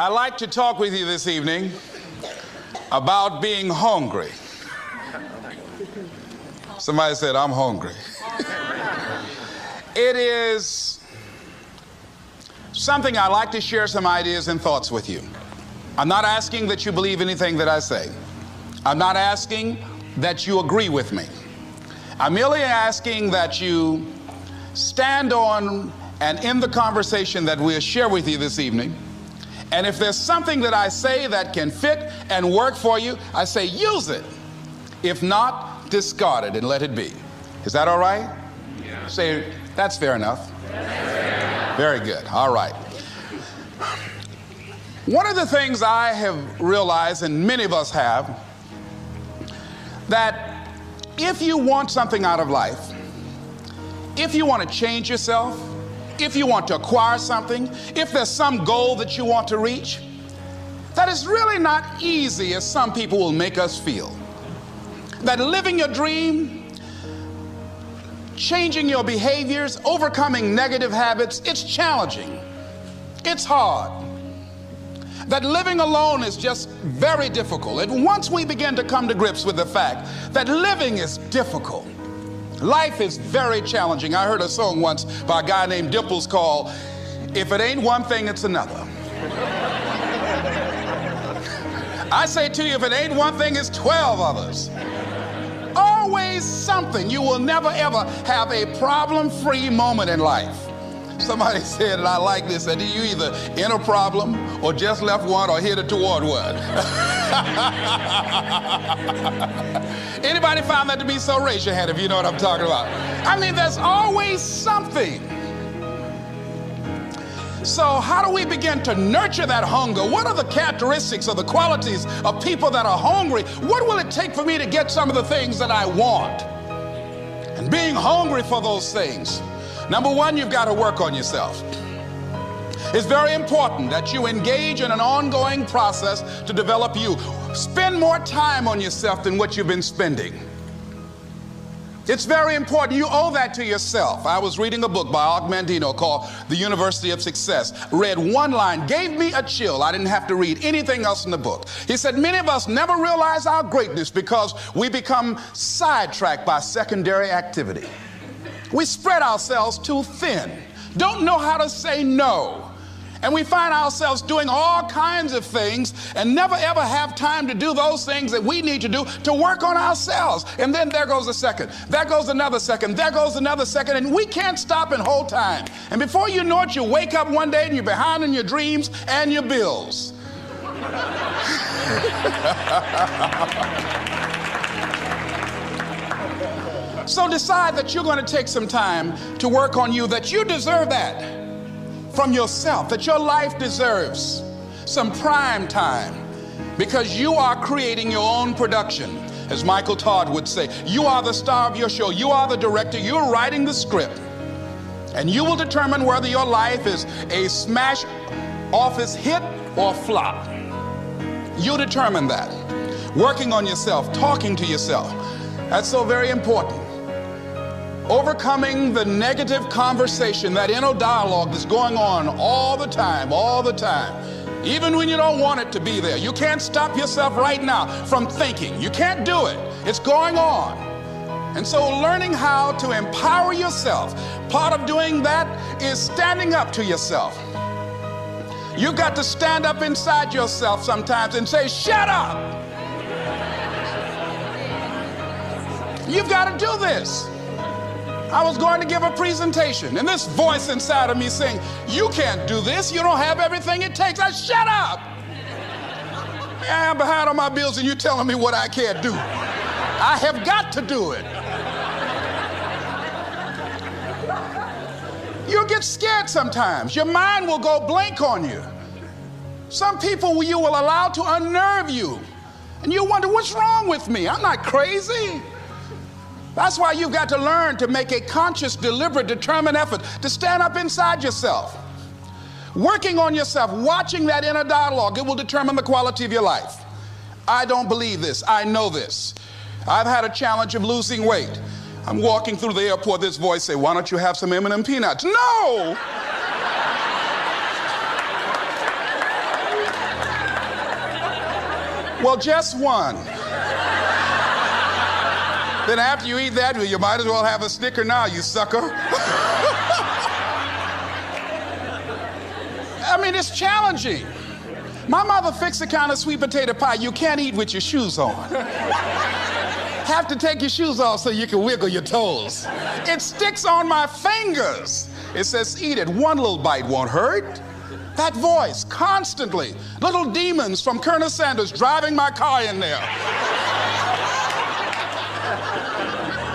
I'd like to talk with you this evening about being hungry. Somebody said, I'm hungry. It is something I'd like to share some ideas and thoughts with you. I'm not asking that you believe anything that I say. I'm not asking that you agree with me. I'm merely asking that you stand on and in the conversation that we'll share with you this evening. And if there's something that I say that can fit and work for you, I say use it. If not, discard it and let it be. Is that all right? Yeah. Say, that's fair enough. Very good. All right. One of the things I have realized, and many of us have, that if you want something out of life, if you want to change yourself, if you want to acquire something, if there's some goal that you want to reach, that is really not easy as some people will make us feel. That living your dream, changing your behaviors, overcoming negative habits, it's challenging. It's hard. That living alone is just very difficult. And once we begin to come to grips with the fact that living is difficult, life is very challenging. I heard a song once by a guy named Dimples called, If It Ain't One Thing, It's Another. I say to you, if it ain't one thing, it's 12 others. Always something. You will never ever have a problem-free moment in life. Somebody said, and I like this, that you either in a problem or just left one or headed toward one. Anybody found that to be so? Raise your hand if you know what I'm talking about. I mean, there's always something. So how do we begin to nurture that hunger? What are the characteristics or the qualities of people that are hungry? What will it take for me to get some of the things that I want? And being hungry for those things. Number one, you've got to work on yourself. It's very important that you engage in an ongoing process to develop you. Spend more time on yourself than what you've been spending. It's very important. You owe that to yourself. I was reading a book by Og Mandino called The University of Success. Read one line, gave me a chill. I didn't have to read anything else in the book. He said, many of us never realize our greatness because we become sidetracked by secondary activity. We spread ourselves too thin, don't know how to say no. And we find ourselves doing all kinds of things and never ever have time to do those things that we need to do to work on ourselves. And then there goes a second, there goes another second, there goes another second, and we can't stop and hold time. And before you know it, you wake up one day and you're behind on your dreams and your bills. So decide that you're going to take some time to work on you, that you deserve that from yourself, that your life deserves some prime time because you are creating your own production. As Michael Todd would say, you are the star of your show. You are the director. You're writing the script. And you will determine whether your life is a smash office hit or flop. You'll determine that. Working on yourself, talking to yourself. That's so very important. Overcoming the negative conversation, that inner dialogue that's going on all the time, even when you don't want it to be there. You can't stop yourself right now from thinking. You can't do it. It's going on. And so learning how to empower yourself, part of doing that is standing up to yourself. You've got to stand up inside yourself sometimes and say, shut up. You've got to do this. I was going to give a presentation, and this voice inside of me saying, you can't do this. You don't have everything it takes. I shut up. I'm behind on my bills, and you're telling me what I can't do. I have got to do it. You'll get scared sometimes. Your mind will go blank on you. Some people you will allow to unnerve you, and you wonder, what's wrong with me? I'm not crazy. That's why you've got to learn to make a conscious, deliberate, determined effort to stand up inside yourself. Working on yourself, watching that inner dialogue, it will determine the quality of your life. I don't believe this. I know this. I've had a challenge of losing weight. I'm walking through the airport, this voice say, why don't you have some M&M peanuts? No! Well, just one. Then after you eat that, you might as well have a Snicker now, you sucker. I mean, it's challenging. My mother fixed the kind of sweet potato pie you can't eat with your shoes on. Have to take your shoes off so you can wiggle your toes. It sticks on my fingers. It says, eat it. One little bite won't hurt. That voice, constantly. Little demons from Colonel Sanders driving my car in there.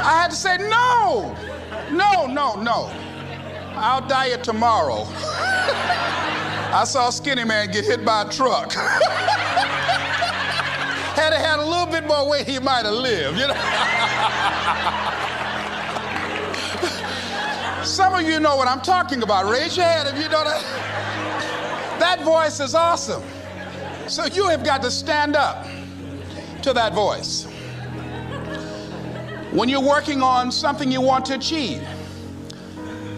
I had to say, no, no, no, no. I'll diet tomorrow. I saw a skinny man get hit by a truck. Had he had a little bit more weight, he might have lived, you know. Some of you know what I'm talking about. Raise your hand if you know that. That voice is awesome. So you have got to stand up to that voice. When you're working on something you want to achieve,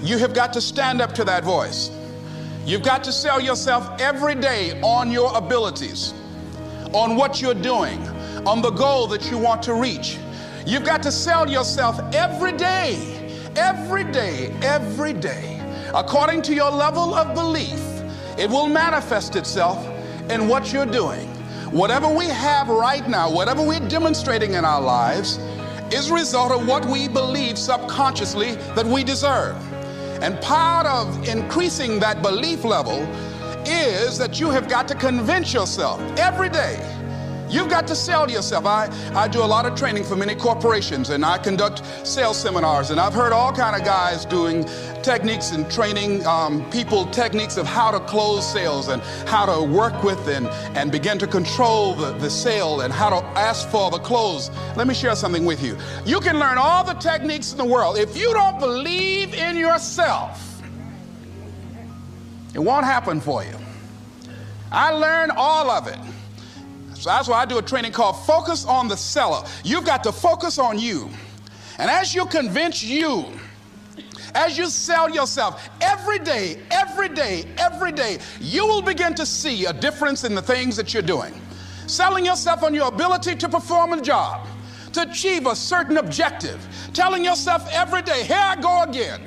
you have got to stand up to that voice. You've got to sell yourself every day on your abilities, on what you're doing, on the goal that you want to reach. You've got to sell yourself every day, every day, every day. According to your level of belief, it will manifest itself in what you're doing. Whatever we have right now, whatever we're demonstrating in our lives, is a result of what we believe subconsciously that we deserve. And part of increasing that belief level is that you have got to convince yourself every day. You've got to sell yourself. I do a lot of training for many corporations, and I conduct sales seminars, and I've heard all kind of guys doing techniques and training people techniques of how to close sales and how to work with and begin to control the sale and how to ask for the close. Let me share something with you. You can learn all the techniques in the world. If you don't believe in yourself, it won't happen for you. I learned all of it. So that's why I do a training called Focus on the Seller. You've got to focus on you. And as you convince you, as you sell yourself every day, every day, every day, you will begin to see a difference in the things that you're doing. Selling yourself on your ability to perform a job, to achieve a certain objective. Telling yourself every day, here I go again.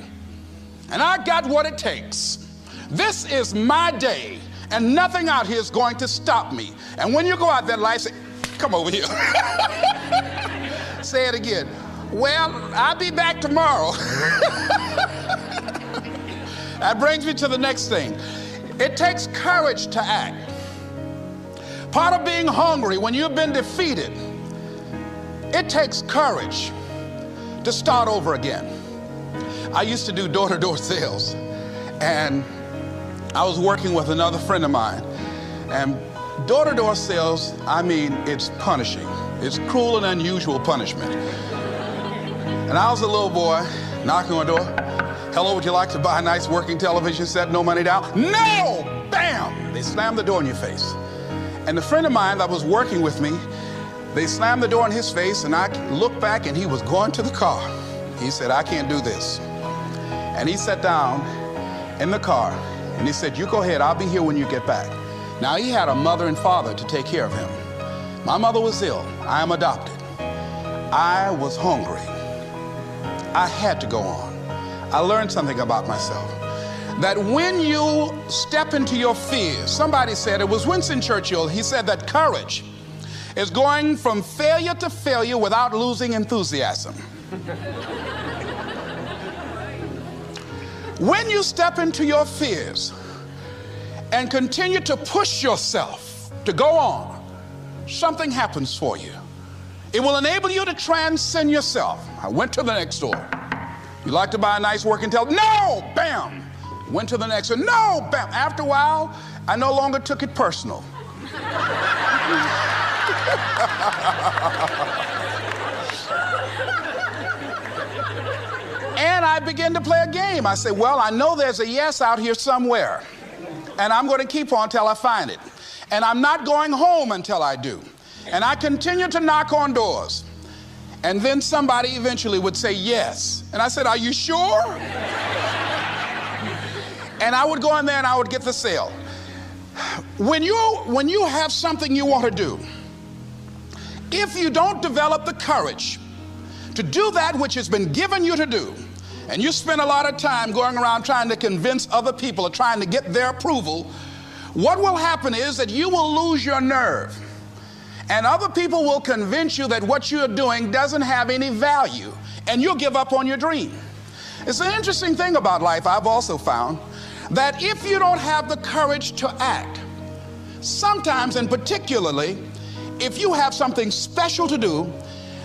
And I got what it takes. This is my day. And nothing out here is going to stop me. And when you go out there in life, say, come over here. Say it again. Well, I'll be back tomorrow. That brings me to the next thing. It takes courage to act. Part of being hungry when you've been defeated, it takes courage to start over again. I used to do door-to-door sales, and I was working with another friend of mine, and door-to-door sales, I mean, it's punishing. It's cruel and unusual punishment. And I was a little boy knocking on the door. Hello, would you like to buy a nice working television set? No money down? No! Bam! They slammed the door in your face. And the friend of mine that was working with me, they slammed the door in his face, and I looked back, and he was going to the car. He said, I can't do this. And he sat down in the car, and he said, you go ahead, I'll be here when you get back. Now, he had a mother and father to take care of him. My mother was ill. I am adopted. I was hungry. I had to go on. I learned something about myself. That when you step into your fears, somebody said, it was Winston Churchill, he said that courage is going from failure to failure without losing enthusiasm. When you step into your fears and continue to push yourself to go on, something happens for you. It will enable you to transcend yourself. I went to the next door. You like to buy a nice working television? No! Bam! Went to the next one. No! Bam! After a while, I no longer took it personal. And I began to play a game. I said, well, I know there's a yes out here somewhere, and I'm going to keep on until I find it. And I'm not going home until I do. And I continued to knock on doors. And then somebody eventually would say yes. And I said, are you sure? And I would go in there and I would get the sale. When you have something you want to do, if you don't develop the courage to do that which has been given you to do, and you spend a lot of time going around trying to convince other people or trying to get their approval, what will happen is that you will lose your nerve. And other people will convince you that what you're doing doesn't have any value, and you'll give up on your dream. It's an interesting thing about life, I've also found, that if you don't have the courage to act, sometimes, and particularly, if you have something special to do,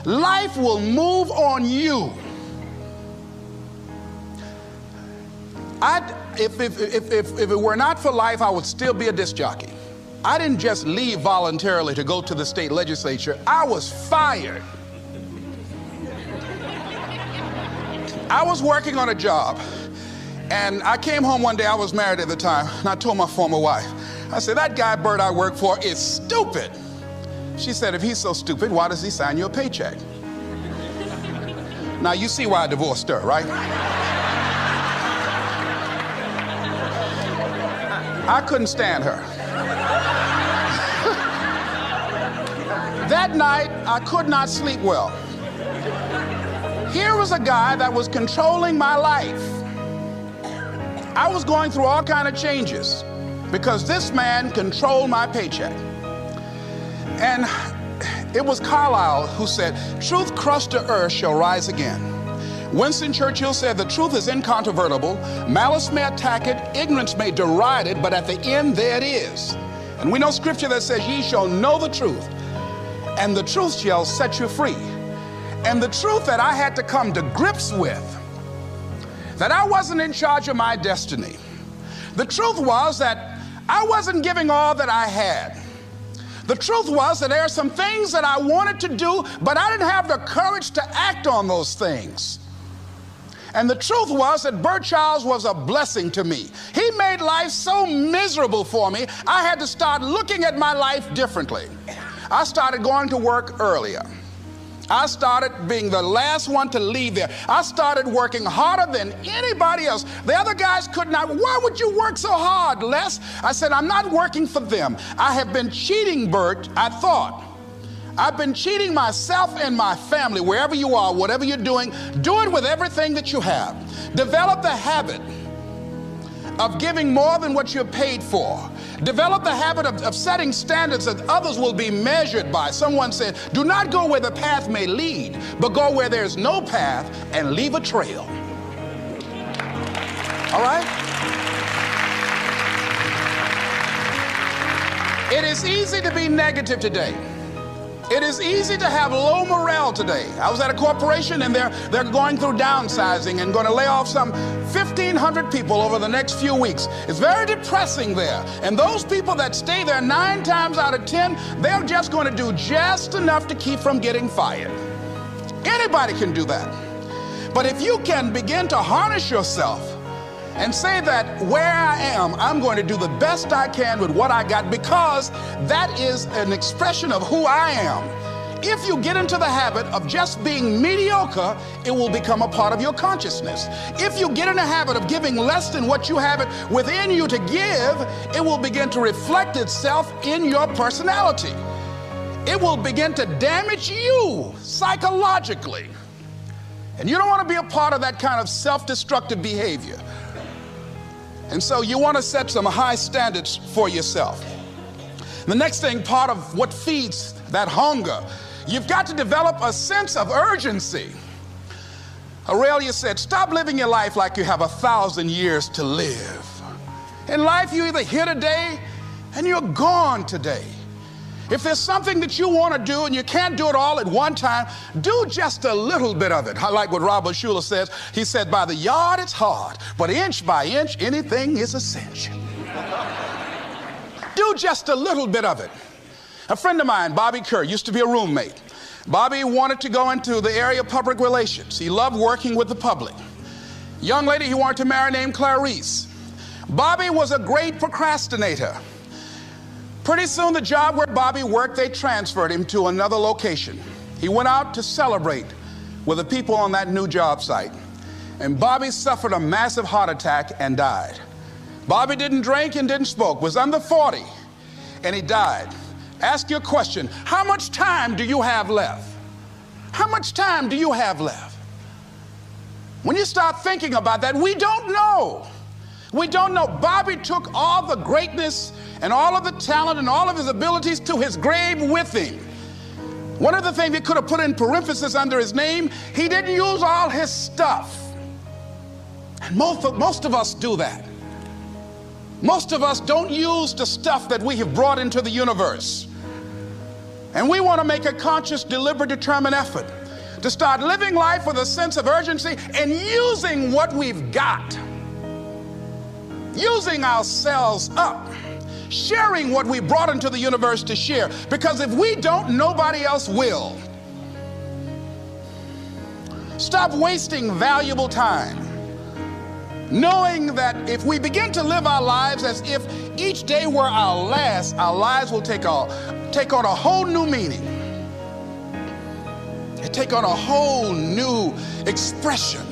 life will move on you. If it were not for life, I would still be a disc jockey. I didn't just leave voluntarily to go to the state legislature. I was fired. I was working on a job, and I came home one day. I was married at the time, and I told my former wife, I said, that guy Bert I work for is stupid. She said, if he's so stupid, why does he sign you a paycheck? Now you see why I divorced her, right? I couldn't stand her. That night, I could not sleep well. Here was a guy that was controlling my life. I was going through all kinds of changes because this man controlled my paycheck. And it was Carlyle who said, truth crushed to earth shall rise again. Winston Churchill said, the truth is incontrovertible. Malice may attack it, ignorance may deride it, but at the end there it is. And we know scripture that says, ye shall know the truth, and the truth shall set you free. And the truth that I had to come to grips with, that I wasn't in charge of my destiny. The truth was that I wasn't giving all that I had. The truth was that there are some things that I wanted to do, but I didn't have the courage to act on those things. And the truth was that Bert Childs was a blessing to me. He made life so miserable for me, I had to start looking at my life differently. I started going to work earlier. I started being the last one to leave there. I started working harder than anybody else. The other guys could not. Why would you work so hard, Les? I said, I'm not working for them. I have been cheating, Bert, I thought. I've been cheating myself and my family. Wherever you are, whatever you're doing, do it with everything that you have. Develop the habit of giving more than what you're paid for. Develop the habit of setting standards that others will be measured by. Someone said, do not go where the path may lead, but go where there's no path and leave a trail. All right? It is easy to be negative today. It is easy to have low morale today. I was at a corporation and they're going through downsizing and going to lay off some 1,500 people over the next few weeks. It's very depressing there. And those people that stay there 9 times out of 10, they're just going to do just enough to keep from getting fired. Anybody can do that. But if you can begin to harness yourself and say that where I am, I'm going to do the best I can with what I got, because that is an expression of who I am. If you get into the habit of just being mediocre, it will become a part of your consciousness. If you get in the habit of giving less than what you have it within you to give, it will begin to reflect itself in your personality. It will begin to damage you psychologically. And you don't want to be a part of that kind of self-destructive behavior. And so you want to set some high standards for yourself. The next thing, part of what feeds that hunger, you've got to develop a sense of urgency. Aurelia said, stop living your life like you have 1,000 years to live. In life, you're either here today and you're gone today. If there's something that you want to do and you can't do it all at one time, do just a little bit of it. I like what Robert Schuller says. He said, by the yard it's hard, but inch by inch, anything is a cinch. Do just a little bit of it. A friend of mine, Bobby Kerr, used to be a roommate. Bobby wanted to go into the area of public relations. He loved working with the public. Young lady he wanted to marry named Clarice. Bobby was a great procrastinator. Pretty soon the job where Bobby worked, they transferred him to another location. He went out to celebrate with the people on that new job site. And Bobby suffered a massive heart attack and died. Bobby didn't drink and didn't smoke, was under 40, and he died. Ask your question. How much time do you have left? How much time do you have left? When you start thinking about that, we don't know. We don't know. Bobby took all the greatness and all of the talent and all of his abilities to his grave with him. One of the things he could have put in parentheses under his name, he didn't use all his stuff. And most of us do that. Most of us don't use the stuff that we have brought into the universe. And we want to make a conscious, deliberate, determined effort to start living life with a sense of urgency and using what we've got. Using ourselves up. Sharing what we brought into the universe to share. Because if we don't, nobody else will. Stop wasting valuable time, knowing that if we begin to live our lives as if each day were our last, our lives will take on a whole new meaning. They take on a whole new expression,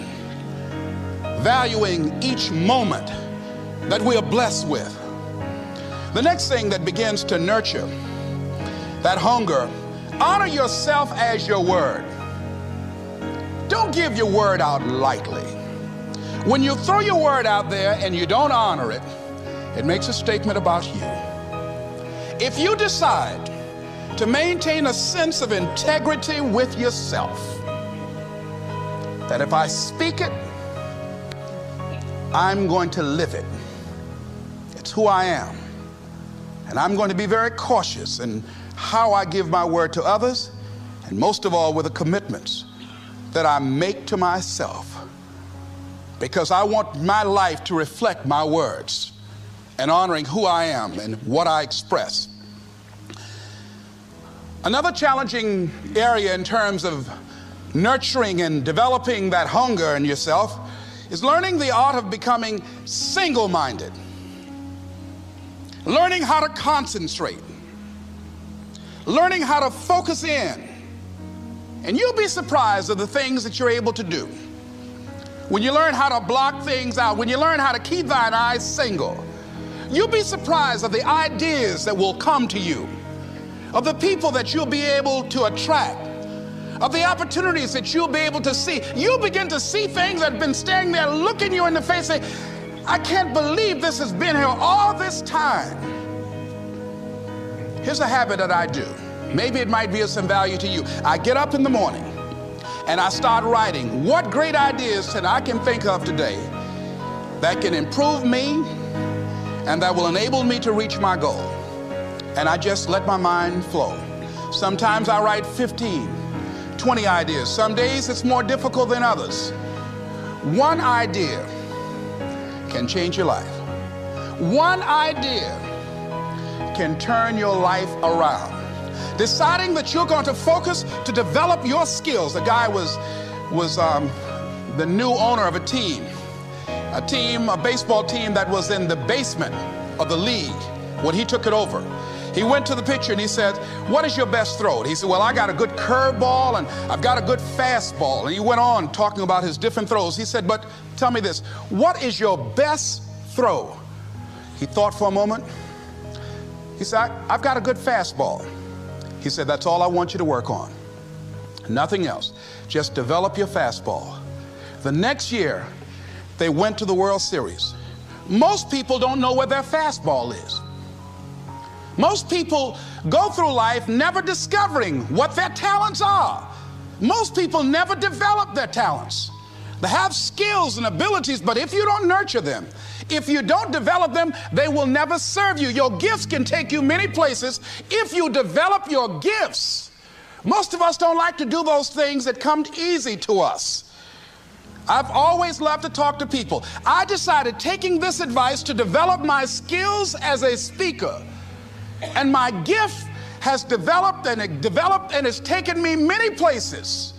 valuing each moment that we are blessed with. The next thing that begins to nurture that hunger, honor yourself as your word. Don't give your word out lightly. When you throw your word out there and you don't honor it, it makes a statement about you. If you decide to maintain a sense of integrity with yourself, that if I speak it, I'm going to live it. It's who I am. And I'm going to be very cautious in how I give my word to others, and most of all with the commitments that I make to myself, because I want my life to reflect my words and honoring who I am and what I express. Another challenging area in terms of nurturing and developing that hunger in yourself is learning the art of becoming single-minded. Learning how to concentrate, learning how to focus in. And you'll be surprised at the things that you're able to do. When you learn how to block things out, when you learn how to keep thine eyes single, you'll be surprised at the ideas that will come to you, of the people that you'll be able to attract, of the opportunities that you'll be able to see. You'll begin to see things that have been standing there looking you in the face saying, I can't believe this has been here all this time. Here's a habit that I do. Maybe it might be of some value to you. I get up in the morning and I start writing what great ideas that I can think of today that can improve me and that will enable me to reach my goal. And I just let my mind flow. Sometimes I write 15, 20 ideas. Some days it's more difficult than others. One idea can change your life. One idea can turn your life around. Deciding that you're going to focus to develop your skills. The guy was the new owner of a baseball team that was in the basement of the league when he took it over. He went to the pitcher and he said, what is your best throw? And he said, well, I got a good curveball and I've got a good fastball. And he went on talking about his different throws. He said, but tell me this, what is your best throw? He thought for a moment. He said, I've got a good fastball. He said, that's all I want you to work on. Nothing else. Just develop your fastball. The next year, they went to the World Series. Most people don't know where their fastball is. Most people go through life never discovering what their talents are. Most people never develop their talents. They have skills and abilities, but if you don't nurture them, if you don't develop them, they will never serve you. Your gifts can take you many places if you develop your gifts. Most of us don't like to do those things that come easy to us. I've always loved to talk to people. I decided, taking this advice, to develop my skills as a speaker. And my gift has developed and it's taken me many places.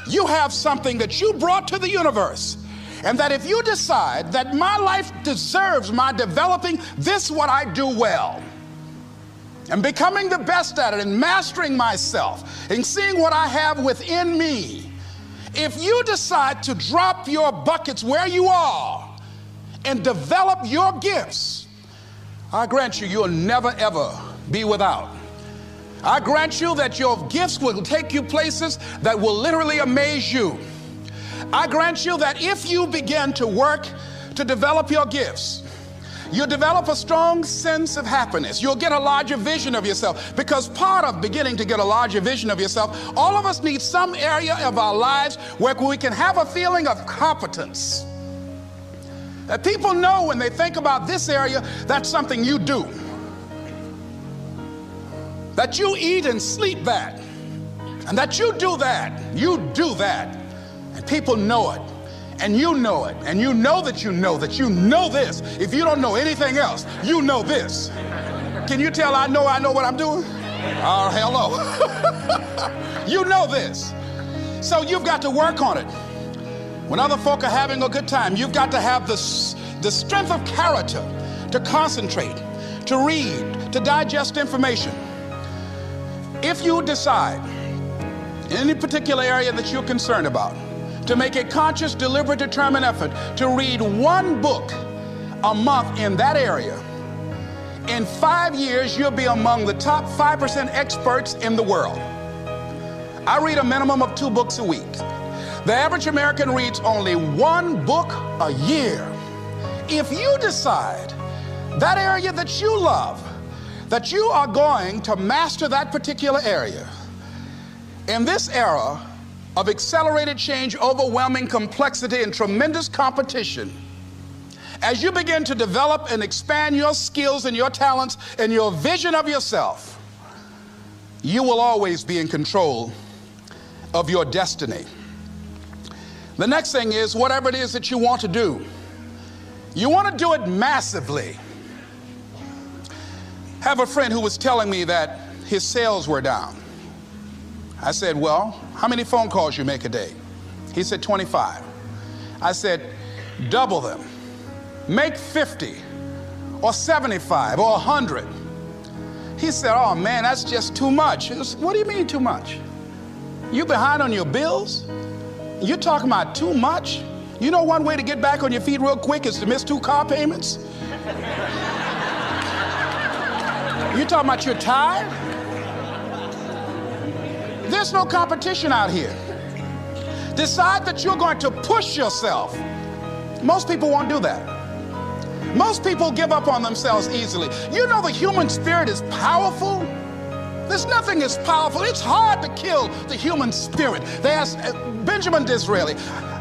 You have something that you brought to the universe, and that if you decide that my life deserves my developing, this is what I do well. And becoming the best at it and mastering myself and seeing what I have within me. If you decide to drop your buckets where you are and develop your gifts, I grant you, you'll never ever be without. I grant you that your gifts will take you places that will literally amaze you. I grant you that if you begin to work to develop your gifts, you'll develop a strong sense of happiness. You'll get a larger vision of yourself, because part of beginning to get a larger vision of yourself, all of us need some area of our lives where we can have a feeling of competence. That people know when they think about this area, that's something you do. That you eat and sleep that, and that you do that, and people know it, and you know it, and you know that you know this. If you don't know anything else, you know this. Can you tell I know what I'm doing? Oh, hello. You know this. So you've got to work on it. When other folk are having a good time, you've got to have the strength of character to concentrate, to read, to digest information. If you decide in any particular area that you're concerned about, to make a conscious, deliberate, determined effort to read one book a month in that area, in 5 years, you'll be among the top 5% experts in the world. I read a minimum of 2 books a week. The average American reads only 1 book a year. If you decide that area that you love, that you are going to master that particular area, in this era of accelerated change, overwhelming complexity, and tremendous competition, as you begin to develop and expand your skills and your talents and your vision of yourself, you will always be in control of your destiny. The next thing is, whatever it is that you want to do, you want to do it massively. I have a friend who was telling me that his sales were down. I said, well, how many phone calls you make a day? He said, 25. I said, double them. Make 50 or 75 or 100. He said, oh man, that's just too much. I said, what do you mean too much? You behind on your bills? You're talking about too much? You know one way to get back on your feet real quick is to miss 2 car payments? You talking about you're tired? There's no competition out here. Decide that you're going to push yourself. Most people won't do that. Most people give up on themselves easily. You know the human spirit is powerful. There's nothing as powerful. It's hard to kill the human spirit. They asked Benjamin Disraeli,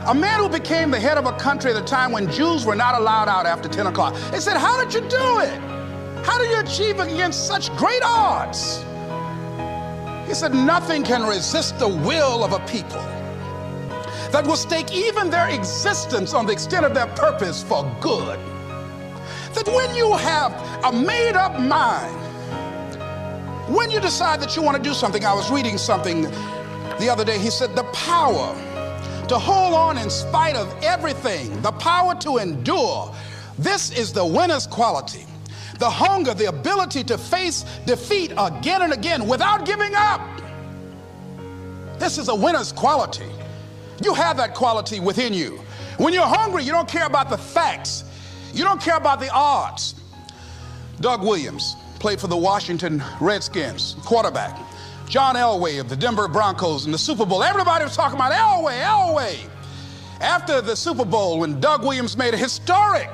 a man who became the head of a country at a time when Jews were not allowed out after 10 o'clock. They said, how did you do it? How do you achieve against such great odds? He said, nothing can resist the will of a people that will stake even their existence on the extent of their purpose for good. That when you have a made-up mind, when you decide that you want to do something, I was reading something the other day, he said, the power to hold on in spite of everything, the power to endure, this is the winner's quality. The hunger, the ability to face defeat again and again without giving up. This is a winner's quality. You have that quality within you. When you're hungry, you don't care about the facts. You don't care about the odds. Doug Williams played for the Washington Redskins, quarterback. John Elway of the Denver Broncos in the Super Bowl. Everybody was talking about Elway. After the Super Bowl, when Doug Williams made a historic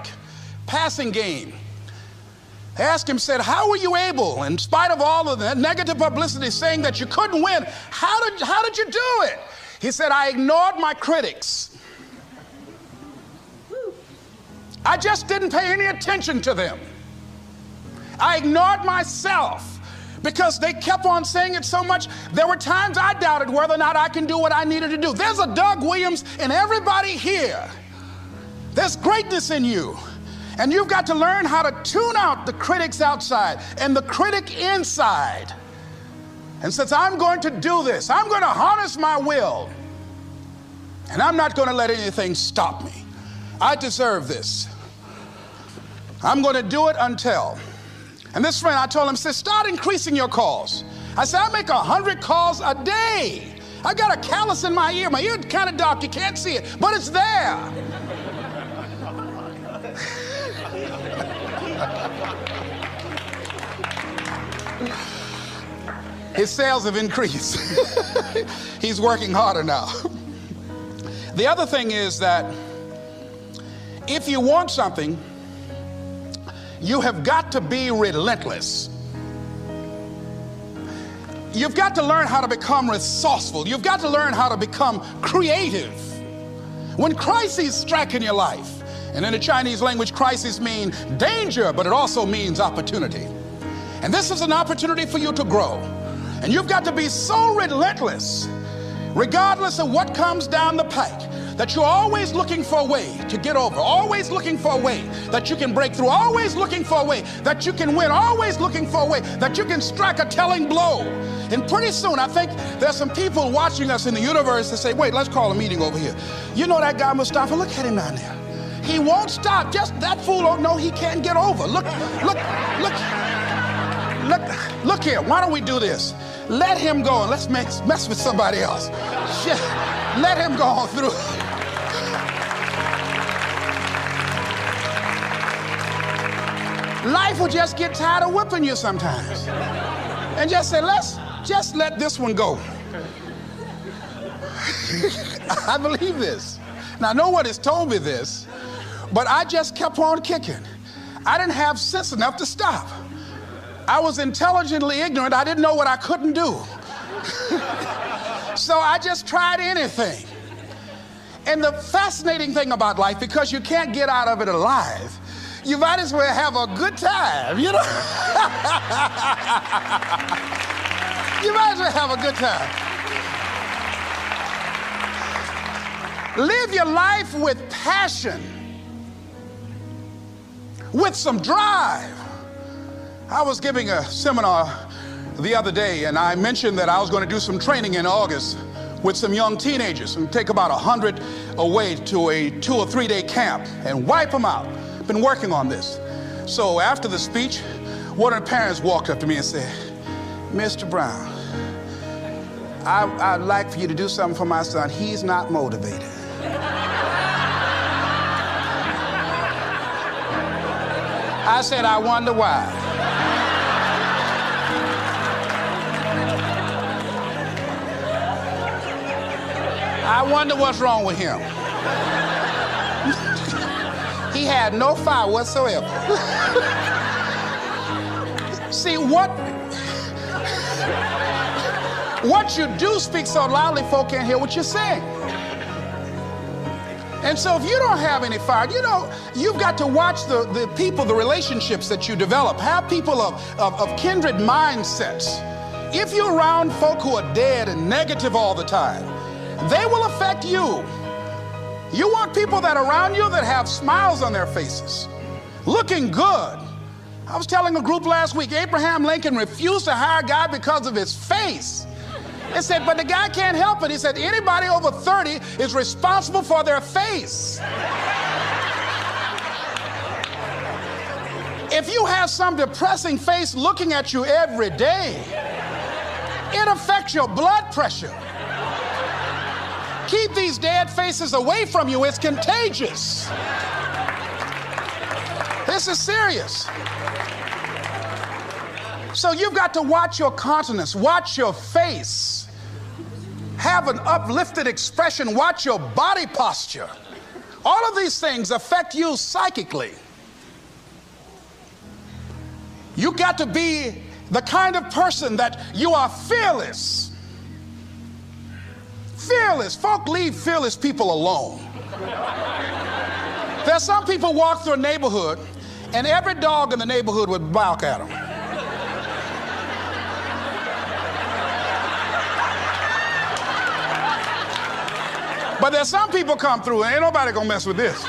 passing game, they asked him, said, how were you able, in spite of all of the negative publicity saying that you couldn't win, how did you do it? He said, I ignored my critics. I just didn't pay any attention to them. I ignored myself because they kept on saying it so much. There were times I doubted whether or not I can do what I needed to do. There's a Doug Williams in everybody here. There's greatness in you. And you've got to learn how to tune out the critics outside and the critic inside. And since I'm going to do this, I'm going to harness my will. And I'm not going to let anything stop me. I deserve this. I'm going to do it until. And this friend, I told him, said, start increasing your calls. I said, I make 100 calls a day. I got a callus in my ear. My ear kind of dark, you can't see it, but it's there. His sales have increased. He's working harder now. The other thing is that if you want something, you have got to be relentless. You've got to learn how to become resourceful. You've got to learn how to become creative. When crises strike in your life, and in the Chinese language, crises mean danger, but it also means opportunity. And this is an opportunity for you to grow. And you've got to be so relentless, regardless of what comes down the pike, that you're always looking for a way to get over, always looking for a way that you can break through, always looking for a way that you can win, always looking for a way that you can strike a telling blow. And pretty soon, I think there's some people watching us in the universe that say, wait, let's call a meeting over here. You know that guy Mustafa? Look at him down there. He won't stop. Just that fool don't know he can't get over. Look here. Why don't we do this? Let him go and let's mess with somebody else. Shit. Let him go on through. Life will just get tired of whipping you sometimes. And just say, let's just let this one go. I believe this. Now, no one has told me this, but I just kept on kicking. I didn't have sense enough to stop. I was intelligently ignorant. I didn't know what I couldn't do. So I just tried anything. And the fascinating thing about life, because you can't get out of it alive, you might as well have a good time, you know? You might as well have a good time. Live your life with passion, with some drive. I was giving a seminar the other day, and I mentioned that I was going to do some training in August with some young teenagers and take about 100 away to a 2 or 3 day camp and wipe them out. Been working on this. So after the speech, one of the parents walked up to me and said, Mr. Brown, I'd like for you to do something for my son. He's not motivated. I said, I wonder why. I wonder what's wrong with him. He had no fire whatsoever. See, what you do speak so loudly, folk can't hear what you're saying. And so if you don't have any fire, you know, you've got to watch the people, the relationships that you develop. Have people of kindred mindsets. If you're around folk who are dead and negative all the time, they will affect you. You want people that are around you that have smiles on their faces, looking good. I was telling a group last week, Abraham Lincoln refused to hire a guy because of his face. They said, but the guy can't help it. He said, anybody over 30 is responsible for their face. If you have some depressing face looking at you every day, it affects your blood pressure. Keep these dead faces away from you. It's contagious. This is serious. So you've got to watch your countenance, watch your face, have an uplifted expression, watch your body posture. All of these things affect you psychically. You got to be the kind of person that you are fearless. Fearless. Folk leave fearless people alone. There's some people walk through a neighborhood and every dog in the neighborhood would bark at them. But there's some people come through and ain't nobody gonna mess with this.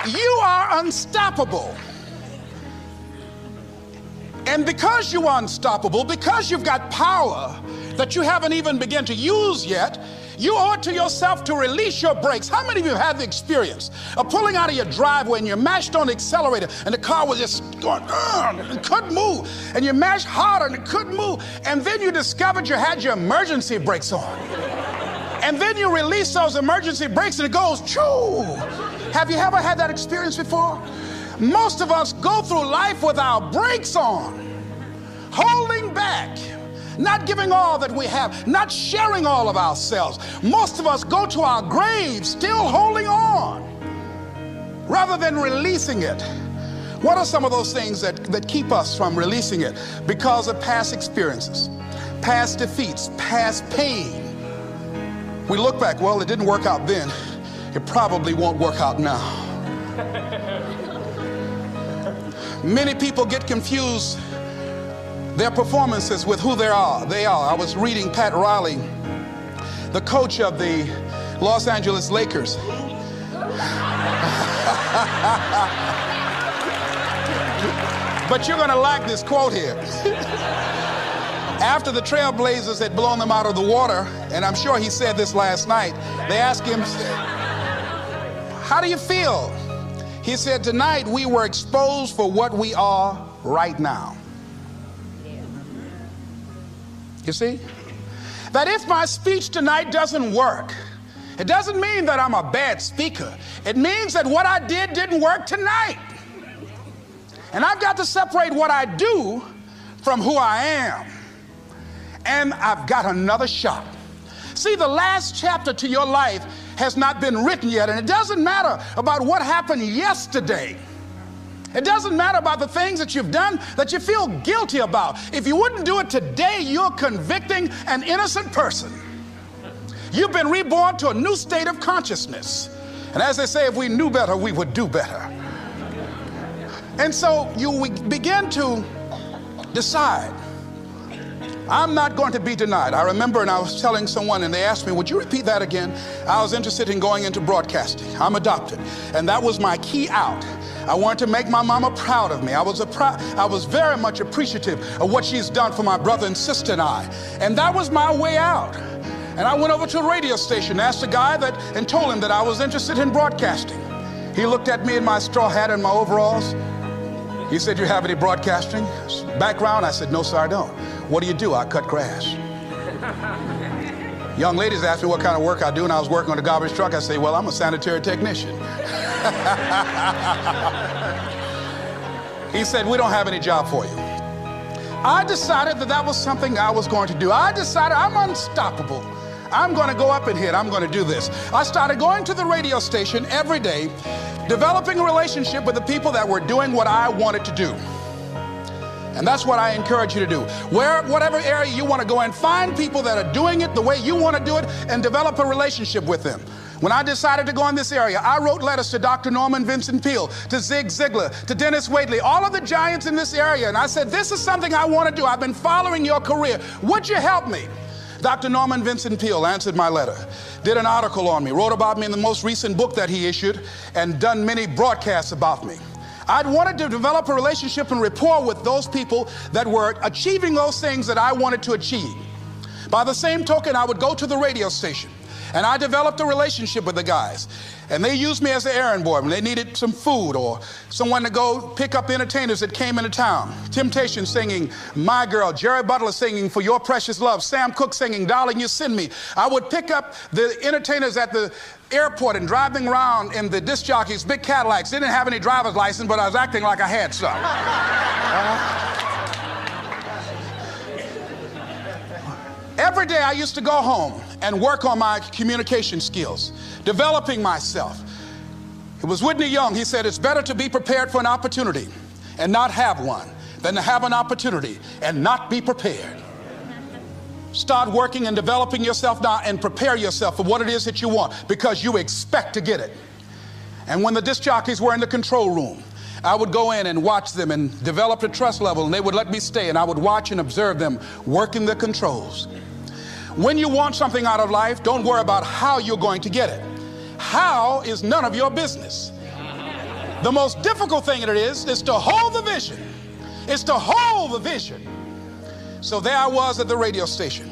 You are unstoppable. And because you are unstoppable, because you've got power that you haven't even begun to use yet, you owe it to yourself to release your brakes. How many of you have the experience of pulling out of your driveway and you mashed on the accelerator and the car was just going, and couldn't move, and you mashed harder and it couldn't move, and then you discovered you had your emergency brakes on. And then you release those emergency brakes and it goes, choo! Have you ever had that experience before? Most of us go through life with our brakes on, holding back, not giving all that we have, not sharing all of ourselves. Most of us go to our graves still holding on rather than releasing it. What are some of those things that keep us from releasing it? Because of past experiences, past defeats, past pain. We look back, well, it didn't work out then. It probably won't work out now. Many people get confused their performances with who they are. I was reading Pat Riley, the coach of the Los Angeles Lakers. But you're going to like this quote here. After the Trailblazers had blown them out of the water, and I'm sure he said this last night, they asked him, how do you feel? He said, tonight we were exposed for what we are right now. You see? That if my speech tonight doesn't work, it doesn't mean that I'm a bad speaker. It means that what I did didn't work tonight. And I've got to separate what I do from who I am. And I've got another shot. See, the last chapter to your life has not been written yet, and it doesn't matter about what happened yesterday. It doesn't matter about the things that you've done that you feel guilty about. If you wouldn't do it today, you're convicting an innocent person. You've been reborn to a new state of consciousness. And as they say, if we knew better, we would do better. And so you begin to decide, I'm not going to be denied. I remember, and I was telling someone, and they asked me, would you repeat that again? I was interested in going into broadcasting. I'm adopted, and that was my key out. I wanted to make my mama proud of me. I was very much appreciative of what she's done for my brother and sister and I. And that was my way out. And I went over to a radio station, asked a guy and told him that I was interested in broadcasting. He looked at me in my straw hat and my overalls. He said, you have any broadcasting background? I said, no, sir, I don't. What do you do? I cut grass. Young ladies asked me what kind of work I do, and I was working on a garbage truck. I say, well, I'm a sanitary technician. He said, we don't have any job for you. I decided that was something I was going to do. I decided I'm unstoppable. I'm going to go up in here. I'm going to do this. I started going to the radio station every day, developing a relationship with the people that were doing what I wanted to do. And that's what I encourage you to do. Whatever area you want to go in, find people that are doing it the way you want to do it and develop a relationship with them. When I decided to go in this area, I wrote letters to Dr. Norman Vincent Peale, to Zig Ziglar, to Dennis Waitley, all of the giants in this area. And I said, this is something I want to do. I've been following your career. Would you help me? Dr. Norman Vincent Peale answered my letter, did an article on me, wrote about me in the most recent book that he issued, and done many broadcasts about me. I'd wanted to develop a relationship and rapport with those people that were achieving those things that I wanted to achieve. By the same token, I would go to the radio station, and I developed a relationship with the guys. And they used me as an errand boy when they needed some food or someone to go pick up entertainers that came into town. Temptation singing My Girl, Jerry Butler singing For Your Precious Love, Sam Cooke singing Darling You Send Me. I would pick up the entertainers at the airport and driving around in the disc jockeys, big Cadillacs. They didn't have any driver's license, but I was acting like I had some. Every day I used to go home and work on my communication skills, developing myself. It was Whitney Young. He said, it's better to be prepared for an opportunity and not have one than to have an opportunity and not be prepared. Start working and developing yourself now and prepare yourself for what it is that you want, because you expect to get it. And when the disc jockeys were in the control room, I would go in and watch them and develop a trust level, and they would let me stay, and I would watch and observe them working the controls. When you want something out of life, don't worry about how you're going to get it. How is none of your business. The most difficult thing it is to hold the vision. It's to hold the vision. So there I was at the radio station.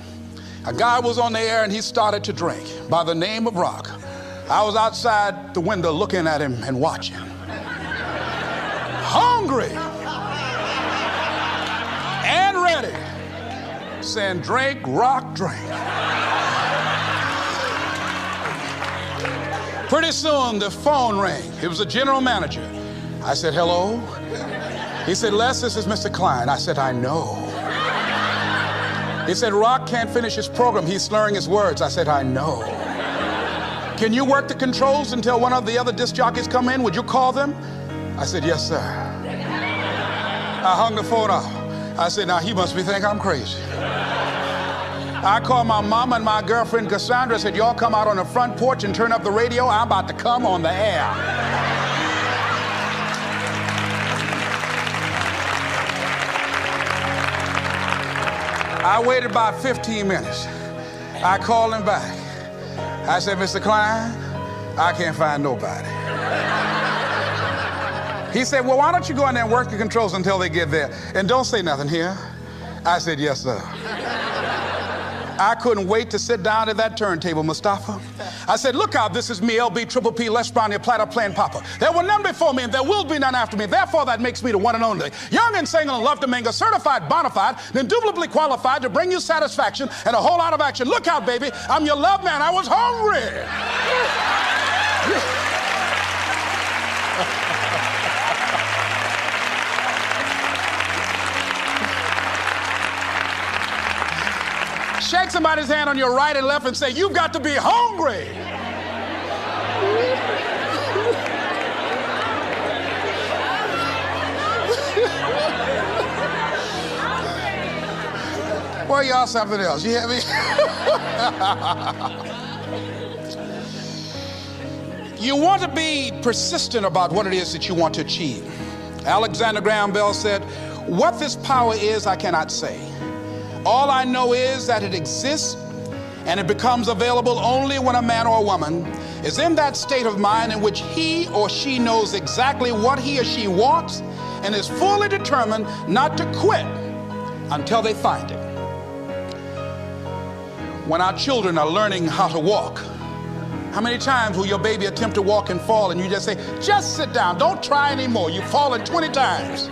A guy was on the air and he started to drink by the name of Rock. I was outside the window looking at him and watching. Hungry and ready. Saying, drink, Rock, drink. Pretty soon the phone rang. It was the general manager. I said, hello? He said, Les, this is Mr. Klein. I said, I know. He said, Rock can't finish his program. He's slurring his words. I said, I know. Can you work the controls until one of the other disc jockeys come in? Would you call them? I said, yes, sir. I hung the phone up. I said, now he must be thinking I'm crazy. I called my mama and my girlfriend Cassandra. I said, y'all come out on the front porch and turn up the radio. I'm about to come on the air. I waited about 15 minutes. I called him back. I said, Mr. Klein, I can't find nobody. He said, well, why don't you go in there and work the controls until they get there? And don't say nothing here. I said, yes, sir. I couldn't wait to sit down at that turntable, Mustafa. I said, look out, this is me, LB, Triple P, Les Brown, your platter playing Papa. There were none before me, and there will be none after me. Therefore, that makes me the one and only. Young and single and love to mingle, certified, bona fide, indubitably qualified to bring you satisfaction and a whole lot of action. Look out, baby, I'm your love man. I was hungry. Shake somebody's hand on your right and left and say, you've got to be hungry. Well, y'all something else. You hear me? You want to be persistent about what it is that you want to achieve. Alexander Graham Bell said, what this power is, I cannot say. All I know is that it exists, and it becomes available only when a man or a woman is in that state of mind in which he or she knows exactly what he or she wants and is fully determined not to quit until they find it. When our children are learning how to walk, how many times will your baby attempt to walk and fall and you just say, just sit down, don't try anymore, you've fallen 20 times.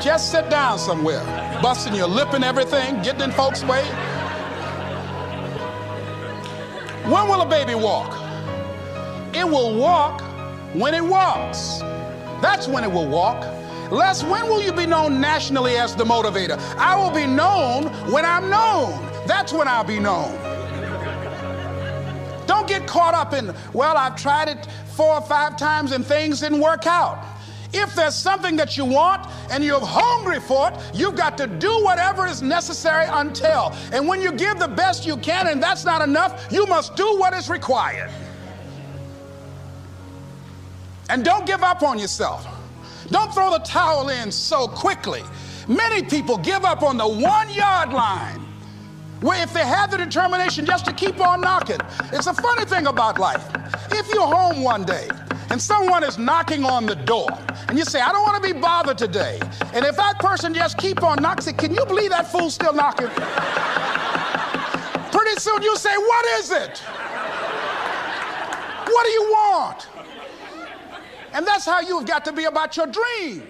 Just sit down somewhere, busting your lip and everything, getting in folks' way. When will a baby walk? It will walk when it walks. That's when it will walk. Les, when will you be known nationally as the motivator? I will be known when I'm known. That's when I'll be known. Don't get caught up in, well, I've tried it 4 or 5 times and things didn't work out. If there's something that you want and you're hungry for it, you've got to do whatever is necessary until. And when you give the best you can and that's not enough, you must do what is required. And don't give up on yourself. Don't throw the towel in so quickly. Many people give up on the 1-yard line, where if they have the determination just to keep on knocking. It's a funny thing about life. If you're home one day and someone is knocking on the door and you say, I don't want to be bothered today. And if that person just keep on knocking, say, can you believe that fool's still knocking? Pretty soon you say, what is it? What do you want? And that's how you've got to be about your dream.